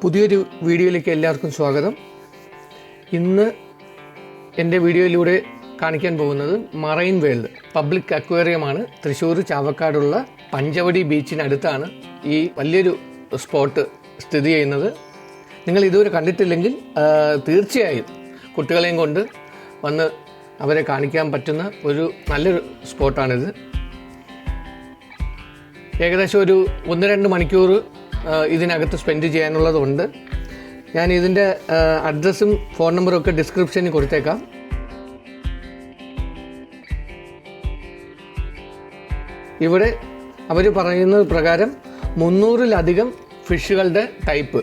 പുതിയൊരു വീഡിയോയിലേക്ക് എല്ലാവർക്കും സ്വാഗതം. ഇന്ന് എൻ്റെ വീഡിയോയിലൂടെ കാണിക്കാൻ പോകുന്നത് മറൈൻ വേൾഡ് പബ്ലിക് അക്വേറിയമാണ്. തൃശ്ശൂർ ചാവക്കാടുള്ള പഞ്ചവടി ബീച്ചിനടുത്താണ് ഈ വലിയൊരു സ്പോട്ട് സ്ഥിതി ചെയ്യുന്നത്. നിങ്ങൾ ഇതുവരെ കണ്ടിട്ടില്ലെങ്കിൽ തീർച്ചയായും കുട്ടികളെയും കൊണ്ട് വന്ന് അവരെ കാണിക്കാൻ പറ്റുന്ന ഒരു നല്ലൊരു സ്പോട്ടാണിത്. ഏകദേശം ഒരു 1-2 മണിക്കൂർ ഇതിനകത്ത് സ്പെൻഡ് ചെയ്യാനുള്ളതുണ്ട്. ഞാൻ ഇതിൻ്റെ അഡ്രസ്സും ഫോൺ നമ്പറും ഒക്കെ ഡിസ്ക്രിപ്ഷനിൽ കൊടുത്തേക്കാം. ഇവിടെ അവർ പറയുന്നത് പ്രകാരം 300-ലധികം ഫിഷുകളുടെ ടൈപ്പ്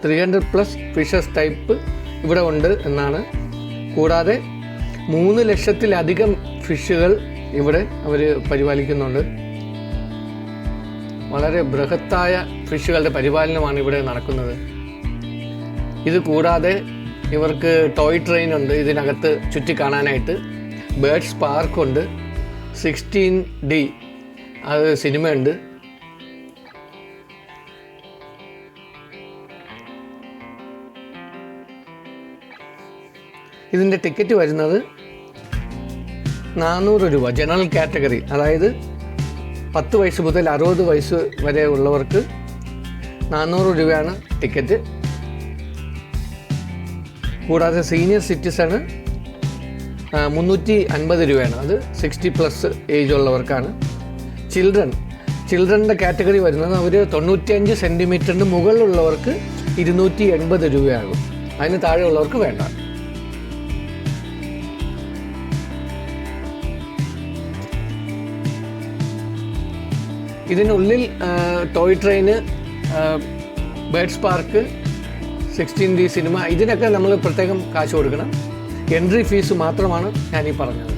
300+ ഫിഷസ് ടൈപ്പ് ഇവിടെ ഉണ്ട് എന്നാണ്. കൂടാതെ 3 ലക്ഷത്തിലധികം ഫിഷുകൾ ഇവിടെ അവർ പരിപാലിക്കുന്നുണ്ട്. വളരെ ബൃഹത്തായ ഫിഷുകളുടെ പരിപാലനമാണ് ഇവിടെ നടക്കുന്നത്. ഇത് കൂടാതെ ഇവർക്ക് ടോയ് ട്രെയിൻ ഉണ്ട് ഇതിനകത്ത് ചുറ്റിക്കാണാനായിട്ട്. ബേർഡ്സ് പാർക്കുണ്ട്, 16D അത് സിനിമയുണ്ട്. ഇതിൻ്റെ ടിക്കറ്റ് വരുന്നത് 400 രൂപ. ജനറൽ കാറ്റഗറി, അതായത് 10 വയസ്സ് മുതൽ 60 വയസ്സ് വരെ ഉള്ളവർക്ക് 400 രൂപയാണ് ടിക്കറ്റ്. കൂടാതെ സീനിയർ സിറ്റിസണ് 350 രൂപയാണ്. അത് 60+ ഏജ് ഉള്ളവർക്കാണ്. ചിൽഡ്രൻ്റെ കാറ്റഗറി വരുന്നത് അവർ 95 സെൻറ്റിമീറ്ററിന് മുകളിലുള്ളവർക്ക് 280 രൂപയാകും. അതിന് താഴെയുള്ളവർക്ക് വേണ്ട. ഇതിനുള്ളിൽ toy train, birds park, 16D cinema, ഇതിനൊക്കെ നമ്മൾ പ്രത്യേകം കാശ് കൊടുക്കണം. എൻട്രി ഫീസ് മാത്രമാണ് ഞാനീ പറഞ്ഞത്.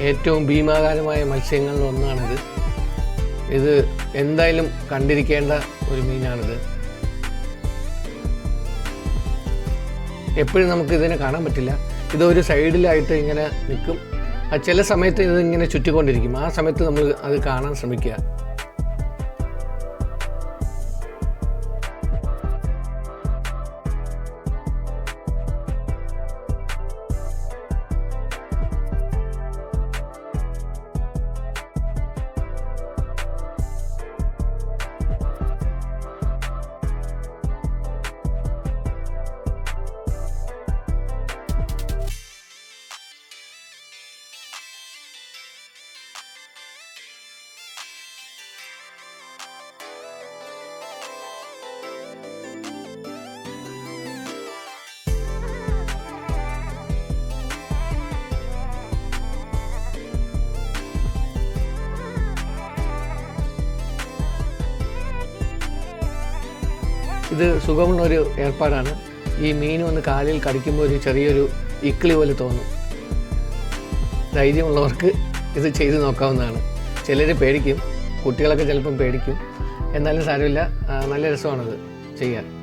ഏറ്റവും ഭീമാകാരമായ മത്സ്യങ്ങളിൽ ഒന്നാണിത്. ഇത് എന്തായാലും കണ്ടിരിക്കേണ്ട ഒരു മീനാണിത്. എപ്പോഴും നമുക്ക് ഇതിനെ കാണാൻ പറ്റില്ല. ഇതൊരു സൈഡിലായിട്ട് ഇങ്ങനെ നിൽക്കും. ചില സമയത്ത് ഇതിങ്ങനെ ചുറ്റിക്കൊണ്ടിരിക്കും. ആ സമയത്ത് നമ്മൾ അത് കാണാൻ ശ്രമിക്കുക. ഇത് സുഖമുള്ളൊരു ഏർപ്പാടാണ്. ഈ മീൻ വന്ന് കാലിൽ കടിക്കുമ്പോൾ ഒരു ചെറിയൊരു ഇക്കിളി പോലെ തോന്നും. ധൈര്യമുള്ളവർക്ക് ഇത് ചെയ്ത് നോക്കാവുന്നതാണ്. ചിലർ പേടിക്കും, കുട്ടികളൊക്കെ ചിലപ്പം പേടിക്കും. എന്നാലും സാരമില്ല, നല്ല രസമാണത് ചെയ്യാൻ.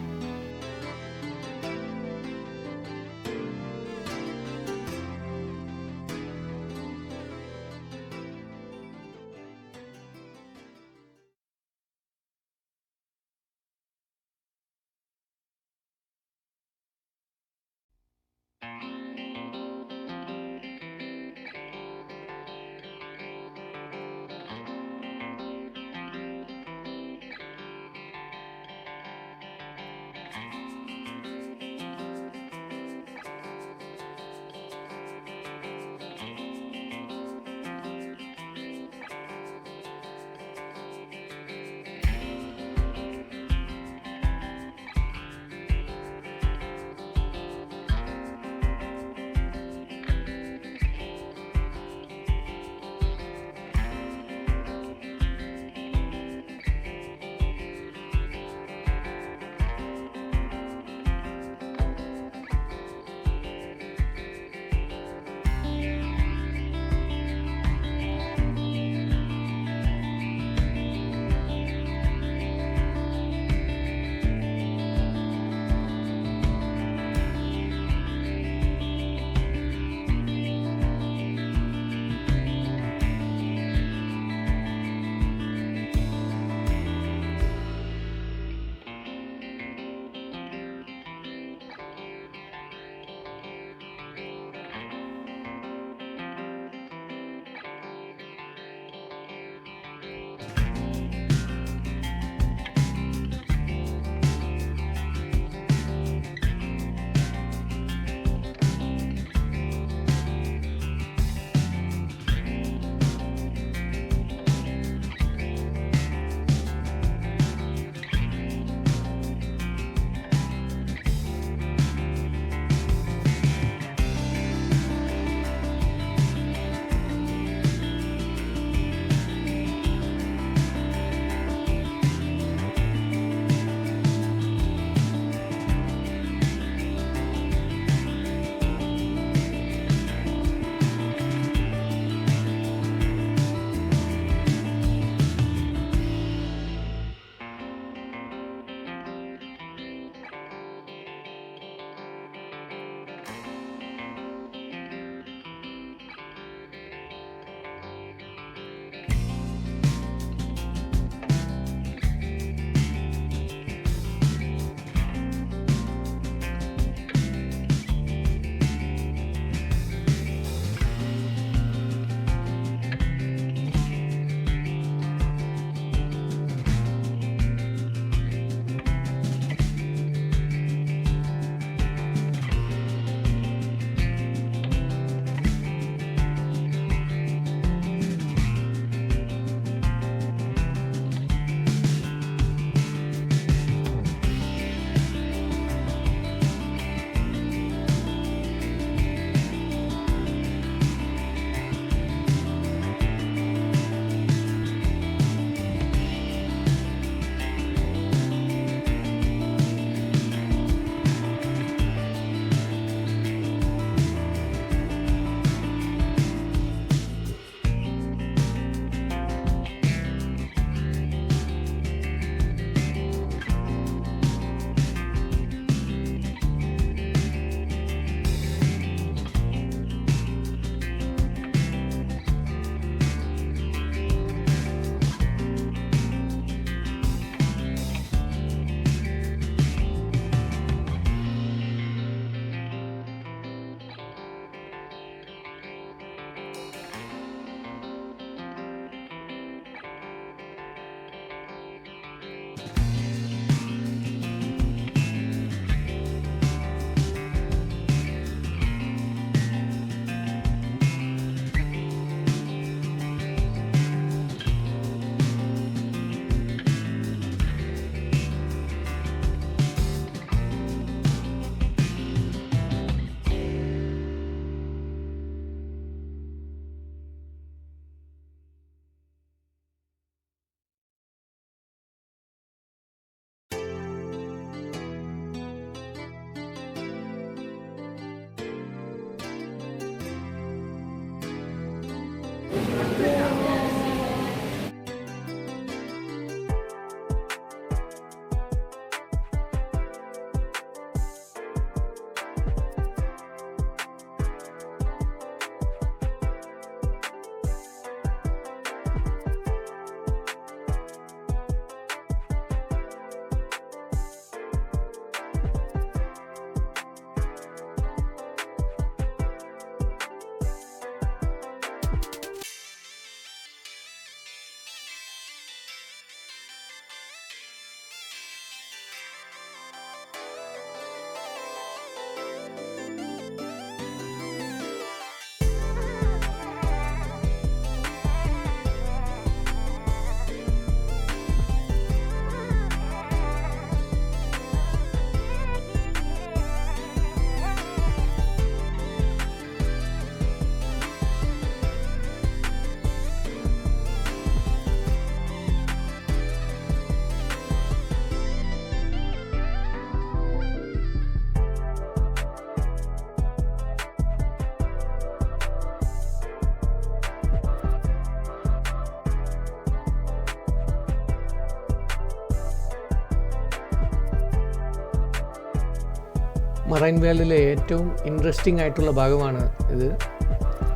മറൈൻ വേൾഡിലെ ഏറ്റവും ഇൻട്രസ്റ്റിംഗ് ആയിട്ടുള്ള ഭാഗമാണ് ഇത്.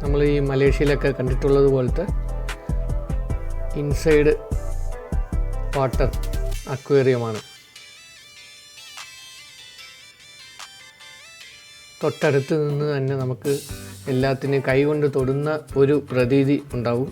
നമ്മൾ ഈ മലേഷ്യയിലൊക്കെ കണ്ടിട്ടുള്ളത് പോലത്തെ ഇൻസൈഡ് വാട്ടർ അക്വേറിയമാണ്. തൊട്ടടുത്ത് നിന്ന് തന്നെ നമുക്ക് എല്ലാത്തിനെയും കൈകൊണ്ട് തൊടുന്ന ഒരു പ്രതീതി ഉണ്ടാവും.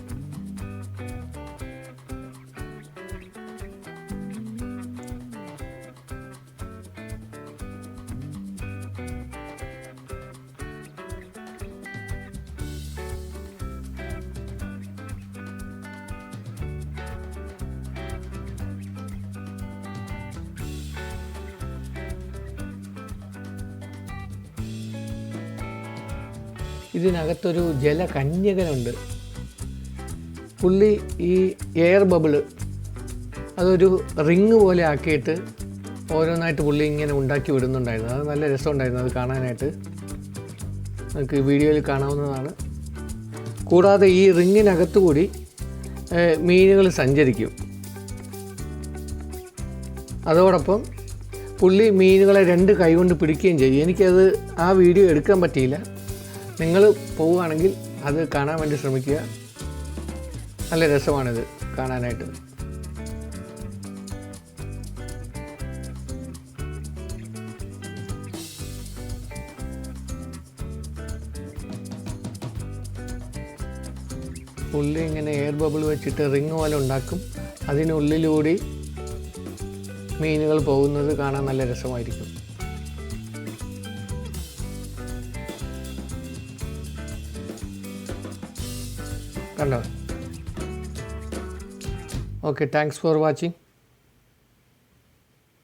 ഇതിനകത്തൊരു ജലകന്യകനുണ്ട്. പുള്ളി ഈ എയർ ബബിള് അതൊരു റിങ് പോലെ ആക്കിയിട്ട് ഓരോന്നായിട്ട് പുള്ളി ഇങ്ങനെ ഉണ്ടാക്കി വിടുന്നുണ്ടായിരുന്നു. അത് നല്ല രസമുണ്ടായിരുന്നു അത് കാണാനായിട്ട്. നമുക്ക് വീഡിയോയിൽ കാണാവുന്നതാണ്. കൂടാതെ ഈ റിങ്ങിനകത്തു കൂടി മീനുകൾ സഞ്ചരിക്കും. അതോടൊപ്പം പുള്ളി മീനുകളെ 2 കൈ കൊണ്ട് പിടിക്കുകയും ചെയ്യും. എനിക്കത് ആ വീഡിയോ എടുക്കാൻ പറ്റിയില്ല. നിങ്ങൾ പോവുകയാണെങ്കിൽ അത് കാണാൻ വേണ്ടി ശ്രമിക്കുക. നല്ല രസമാണിത് കാണാനായിട്ട്. പുള്ളി ഇങ്ങനെ എയർ ബബിൾ വെച്ചിട്ട് റിങ് പോലെ ഉണ്ടാക്കും. അതിനുള്ളിലൂടെ മീനുകൾ പോകുന്നത് കാണാൻ നല്ല രസമായിരിക്കും. കണ്ടോ? Okay, thanks for watching.